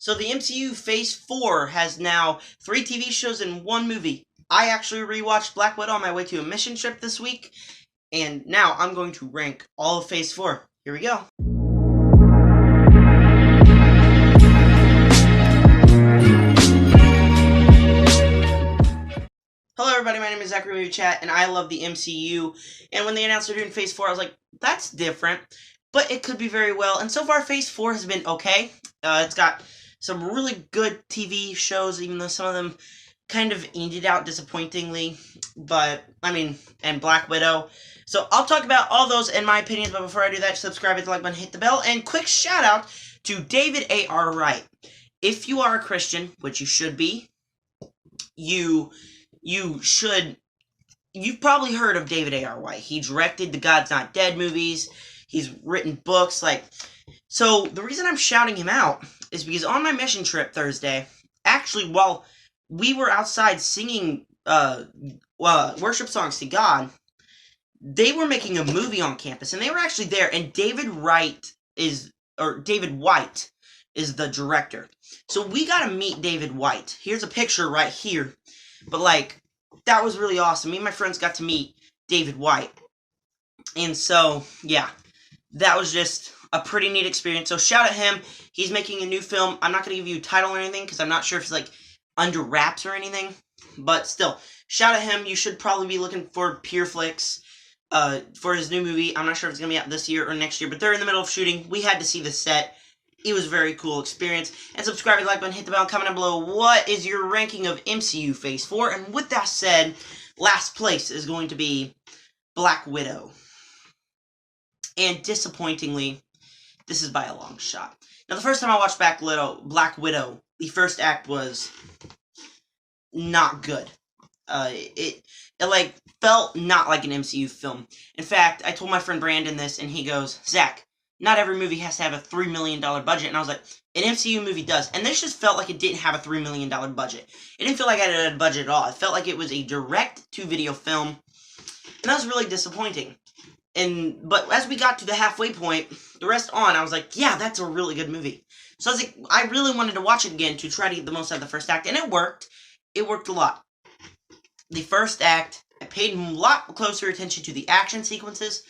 So the MCU Phase 4 has now 3 TV shows and 1 movie. I actually rewatched Black Widow on my way to a mission trip this week, and now I'm going to rank all of Phase 4. Here we go. Hello everybody, my name is Zachary Movie Chat, and I love the MCU, and when they announced they're doing Phase 4, I was like, that's different, but it could be very well, and so far Phase 4 has been okay. It's got some really good TV shows, even though some of them kind of ended out disappointingly, and Black Widow. So I'll talk about all those in my opinions, but before I do that, subscribe, hit the like button, hit the bell, and quick shout out to David A.R. Wright. If you are a Christian, which you should be, you've probably heard of David A.R. Wright. He directed the God's Not Dead movies. He's written books, so the reason I'm shouting him out is because on my mission trip Thursday, actually, while we were outside singing worship songs to God, they were making a movie on campus, and they were actually there, and David White is the director. So we got to meet David White. Here's a picture right here. But, that was really awesome. Me and my friends got to meet David White. And so, yeah, that was just a pretty neat experience. So shout at him. He's making a new film. I'm not going to give you a title or anything because I'm not sure if it's, under wraps or anything. But still, shout at him. You should probably be looking for PureFlix for his new movie. I'm not sure if it's going to be out this year or next year, but they're in the middle of shooting. We had to see the set. It was a very cool experience. And subscribe, hit the like button, hit the bell, comment down below. What is your ranking of MCU Phase 4? And with that said, last place is going to be Black Widow. And disappointingly, this is by a long shot. Now, the first time I watched Black Widow, the first act was not good. It felt not like an MCU film. In fact, I told my friend Brandon this, and he goes, Zach, not every movie has to have a $3 million budget. And I was like, an MCU movie does. And this just felt like it didn't have a $3 million budget. It didn't feel like it had a budget at all. It felt like it was a direct-to-video film. And that was really disappointing. But as we got to the halfway point, the rest on, I was like, yeah, that's a really good movie. So I really wanted to watch it again to try to get the most out of the first act. And it worked. It worked a lot. The first act, I paid a lot closer attention to the action sequences.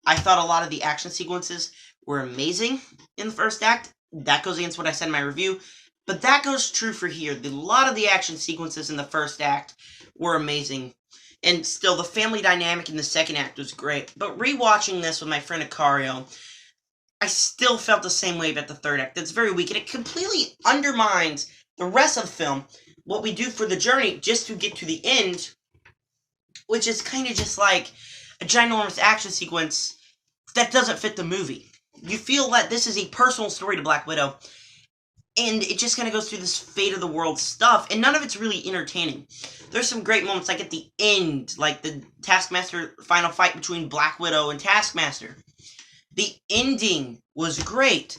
I thought a lot of the action sequences were amazing in the first act. That goes against what I said in my review, but that goes true for here. A lot of the action sequences in the first act were amazing, and still the family dynamic in the second act was great. But rewatching this with my friend Acario, I still felt the same way about the third act. It's very weak, and it completely undermines the rest of the film, what we do for the journey just to get to the end, which is kind of just like a ginormous action sequence that doesn't fit the movie. You feel that this is a personal story to Black Widow, and it just kind of goes through this fate of the world stuff, and none of it's really entertaining. There's some great moments, like at the end, like the Taskmaster final fight between Black Widow and Taskmaster. The ending was great,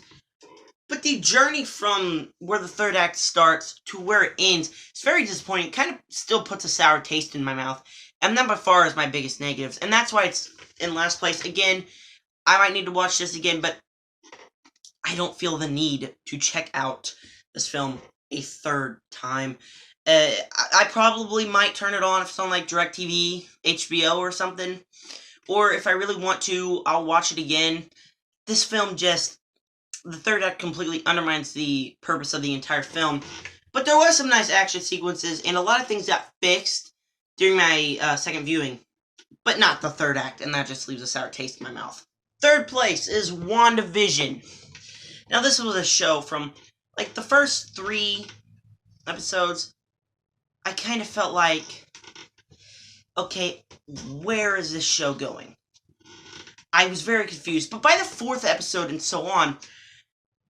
but the journey from where the third act starts to where it ends is very disappointing. It kind of still puts a sour taste in my mouth, and that by far is my biggest negatives, and that's why it's in last place. Again, I might need to watch this again, but I don't feel the need to check out this film a third time. I probably might turn it on if it's on DirecTV, HBO, or something. Or if I really want to, I'll watch it again. This film the third act completely undermines the purpose of the entire film. But there was some nice action sequences, and a lot of things got fixed during my second viewing. But not the third act, and that just leaves a sour taste in my mouth. Third place is WandaVision. Now, this was a show from, the first 3 episodes, I kind of felt like, okay, where is this show going? I was very confused, but by the 4th episode and so on,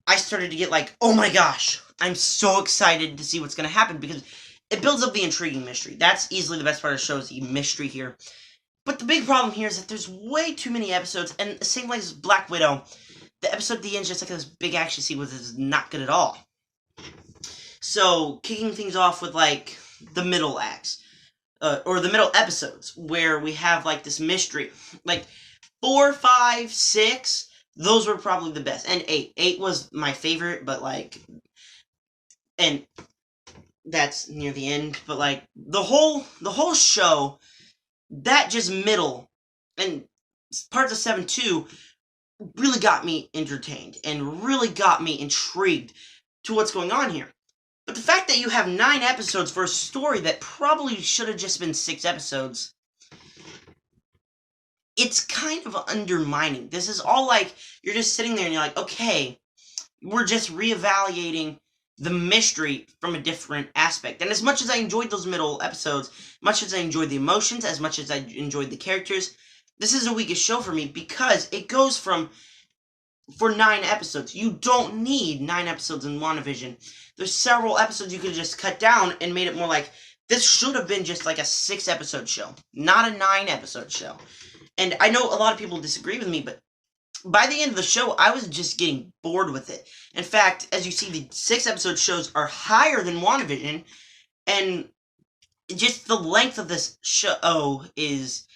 I started to get oh my gosh, I'm so excited to see what's going to happen, because it builds up the intriguing mystery. That's easily the best part of the show, is the mystery here. But the big problem here is that there's way too many episodes, and the same way as Black Widow, the episode at the end is just this big action sequence is not good at all. So, kicking things off with, the middle acts, or the middle episodes, where we have, this mystery. 4, 5, 6, those were probably the best. And 8. 8 was my favorite, but, and that's near the end, but like the whole show, that just middle and parts of 7 too really got me entertained and really got me intrigued to what's going on here. But the fact that you have 9 episodes for a story that probably should have just been 6 episodes, it's kind of undermining. This is all like, you're just sitting there and you're like, okay, we're just reevaluating the mystery from a different aspect. And as much as I enjoyed those middle episodes, much as I enjoyed the emotions, as much as I enjoyed the characters, this is the weakest show for me because it goes for 9 episodes. You don't need 9 episodes in WandaVision. There's several episodes you could just cut down and made it more like, this should have been just like a 6-episode show, not a 9-episode show. And I know a lot of people disagree with me, but by the end of the show, I was just getting bored with it. In fact, as you see, the 6-episode shows are higher than WandaVision, and just the length of this show is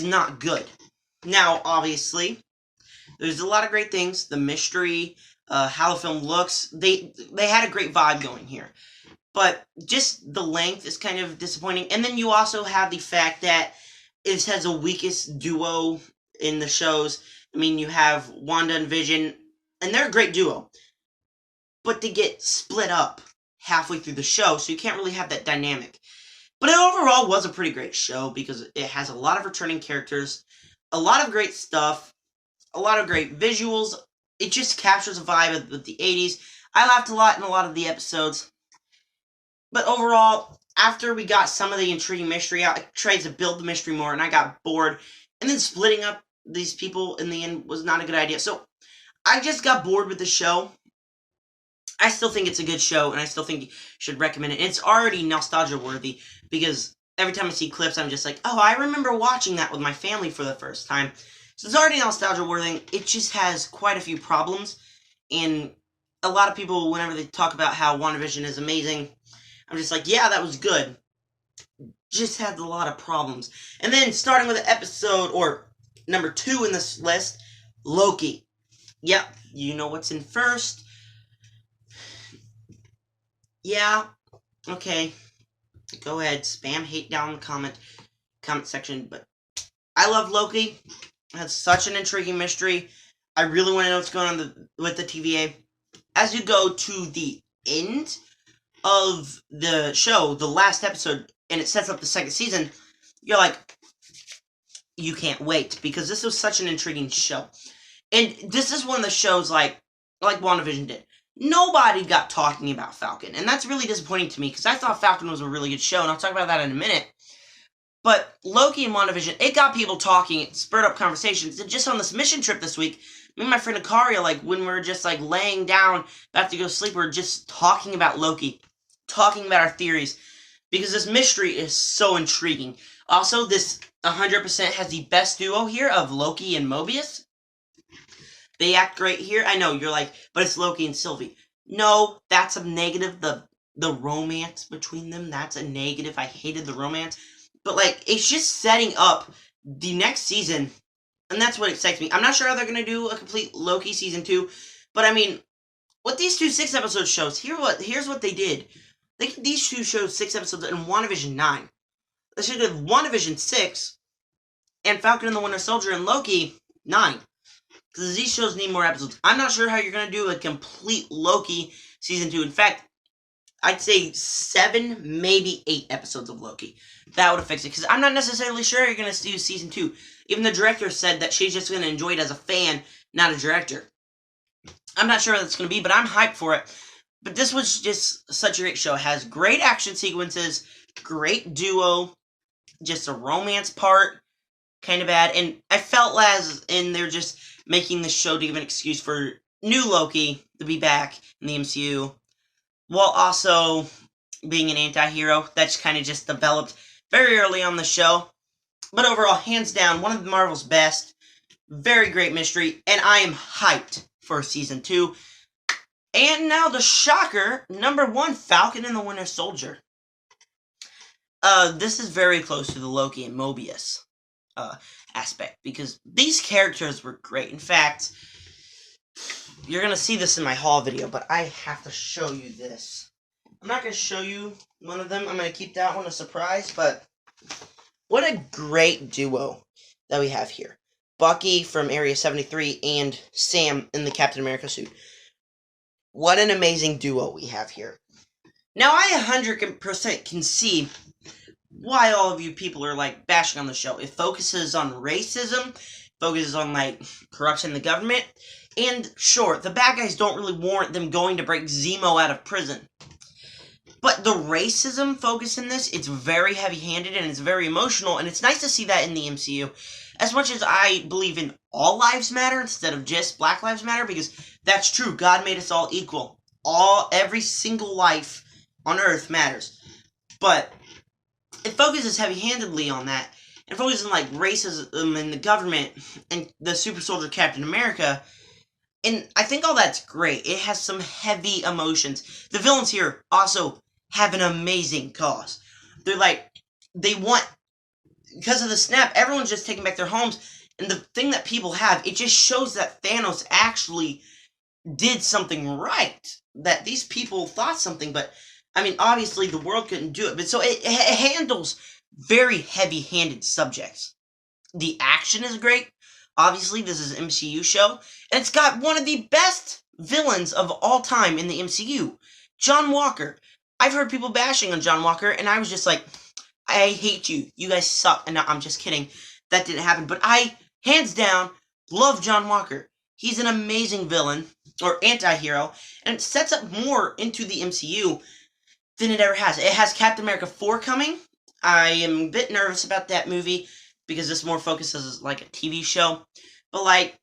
not good. Now, obviously, there's a lot of great things. The mystery, how the film looks, they had a great vibe going here. But just the length is kind of disappointing. And then you also have the fact that it has the weakest duo in the shows. I mean, you have Wanda and Vision, and they're a great duo. But they get split up halfway through the show, so you can't really have that dynamic. But it overall was a pretty great show because it has a lot of returning characters, a lot of great stuff, a lot of great visuals. It just captures a vibe of the 80s. I laughed a lot in a lot of the episodes. But overall, after we got some of the intriguing mystery out, I tried to build the mystery more, and I got bored. And then splitting up these people in the end was not a good idea. So, I just got bored with the show. I still think it's a good show, and I still think you should recommend it. And it's already nostalgia-worthy, because every time I see clips, I'm just like, oh, I remember watching that with my family for the first time. So it's already nostalgia-worthy. It just has quite a few problems, and a lot of people, whenever they talk about how WandaVision is amazing, I'm just like, yeah, that was good. Just had a lot of problems. And then, starting with episode, or number 2 in this list, Loki. Yep, you know what's in first. Yeah, okay. Go ahead, spam hate down in the comment section, but I love Loki. It has such an intriguing mystery. I really want to know what's going on with the TVA. As you go to the end of the show, the last episode, and it sets up the second season, you're like, you can't wait, because this was such an intriguing show. And this is one of the shows like WandaVision did. Nobody got talking about Falcon, and that's really disappointing to me, because I thought Falcon was a really good show, and I'll talk about that in a minute. But Loki and WandaVision, it got people talking, it spurred up conversations. And just on this mission trip this week, me and my friend Akaria, like, when we were just, like, laying down, about to go sleep, we were just talking about Loki, talking about our theories, because this mystery is so intriguing. Also, this 100% has the best duo here of Loki and Mobius. They act great here. I know, you're like, but it's Loki and Sylvie. No, that's a negative. The romance between them, that's a negative. I hated the romance. But, like, it's just setting up the next season, and that's what excites me. I'm not sure how they're going to do a complete Loki Season 2, but, I mean, with these 2 6-episode shows, here's what they did. These 2 shows 6 episodes and WandaVision 9. They should have WandaVision 6, and Falcon and the Winter Soldier and Loki 9. Because these shows need more episodes. I'm not sure how you're going to do a complete Loki Season 2. In fact, I'd say 7, maybe 8 episodes of Loki. That would have fixed it. Because I'm not necessarily sure you're going to do Season 2. Even the director said that she's just going to enjoy it as a fan, not a director. I'm not sure what that's going to be, but I'm hyped for it. But this was just such a great show. It has great action sequences, great duo, just a romance part, kind of bad. And I felt as in they're just making the show to give an excuse for new Loki to be back in the MCU, while also being an anti-hero. That's kind of just developed very early on the show. But overall, hands down, one of Marvel's best. Very great mystery, and I am hyped for Season 2. And now the shocker, number 1, Falcon and the Winter Soldier. This is very close to the Loki and Mobius aspect, because these characters were great. In fact, you're going to see this in my haul video, but I have to show you this. I'm not going to show you one of them. I'm going to keep that one a surprise, but what a great duo that we have here. Bucky from Area 73 and Sam in the Captain America suit. What an amazing duo we have here. Now, I 100% can see why all of you people are, like, bashing on the show. It focuses on racism, focuses on, like, corruption in the government, and, sure, the bad guys don't really warrant them going to break Zemo out of prison. But the racism focus in this, it's very heavy-handed, and it's very emotional, and it's nice to see that in the MCU. As much as I believe in all lives matter instead of just Black Lives Matter, because that's true, God made us all equal. Every single life on Earth matters. But it focuses heavy-handedly on that. It focuses on, like, racism in the government and the super soldier Captain America. And I think all that's great. It has some heavy emotions. The villains here also have an amazing cause. They're like, they want, because of the snap, everyone's just taking back their homes. And the thing that people have, it just shows that Thanos actually did something right. That these people thought something, but, I mean, obviously the world couldn't do it. But so it handles very heavy-handed subjects. The action is great. Obviously, this is an MCU show. And it's got one of the best villains of all time in the MCU. John Walker. I've heard people bashing on John Walker, and I was just like, I hate you. You guys suck. And no, I'm just kidding. That didn't happen. But I, hands down, love John Walker. He's an amazing villain, or anti-hero, and it sets up more into the MCU than it ever has. It has Captain America 4 coming. I am a bit nervous about that movie, because this more focuses like a TV show. But, like,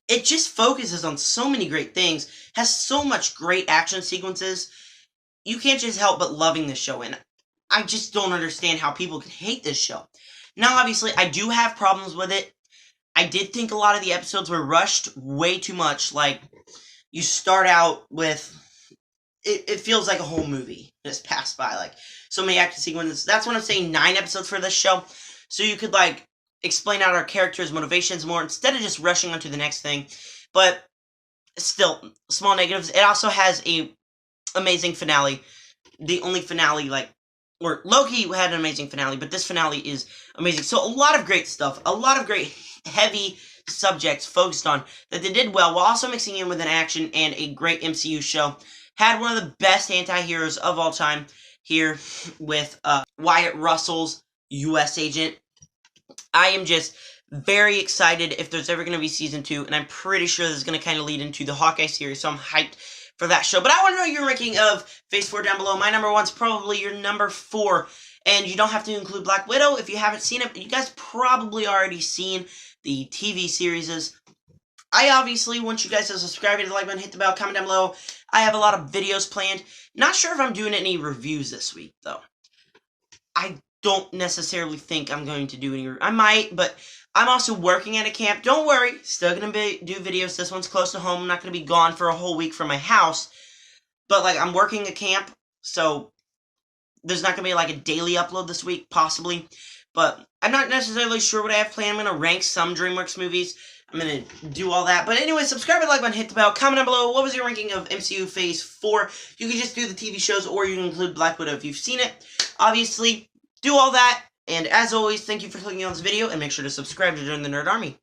it just focuses on so many great things, has so much great action sequences. You can't just help but loving this show, and I just don't understand how people can hate this show. Now, obviously, I do have problems with it. I did think a lot of the episodes were rushed way too much. Like, you start out with, it feels like a whole movie just passed by. Like, so many action sequences. That's what I'm saying, 9 episodes for this show. So you could, like, explain out our characters' motivations more instead of just rushing on to the next thing. But still, small negatives. It also has a amazing finale. The only finale, like, or Loki had an amazing finale, but this finale is amazing. So a lot of great stuff. A lot of great heavy subjects focused on that they did well, while also mixing in with an action and a great MCU show. Had one of the best anti-heroes of all time here with Wyatt Russell's U.S. agent. I am just very excited if there's ever going to be season 2, and I'm pretty sure this is going to kind of lead into the Hawkeye series, so I'm hyped for that show. But I want to know your ranking of Phase 4 down below. My number 1's probably your number 4, and you don't have to include Black Widow if you haven't seen it, but you guys probably already seen the TV series. I obviously want you guys to subscribe, hit the like button, hit the bell, comment down below. I have a lot of videos planned. Not sure if I'm doing any reviews this week, though. I don't necessarily think I'm going to do any. I might, but I'm also working at a camp. Don't worry, still going to do videos. This one's close to home. I'm not going to be gone for a whole week from my house. But, like, I'm working at camp, so there's not going to be, like, a daily upload this week, possibly. But I'm not necessarily sure what I have planned. I'm going to rank some DreamWorks movies. I'm going to do all that. But anyway, subscribe, like button, hit the bell, comment down below. What was your ranking of MCU Phase 4? You can just do the TV shows, or you can include Black Widow if you've seen it. Obviously, do all that. And as always, thank you for clicking on this video, and make sure to subscribe to join the Nerd Army.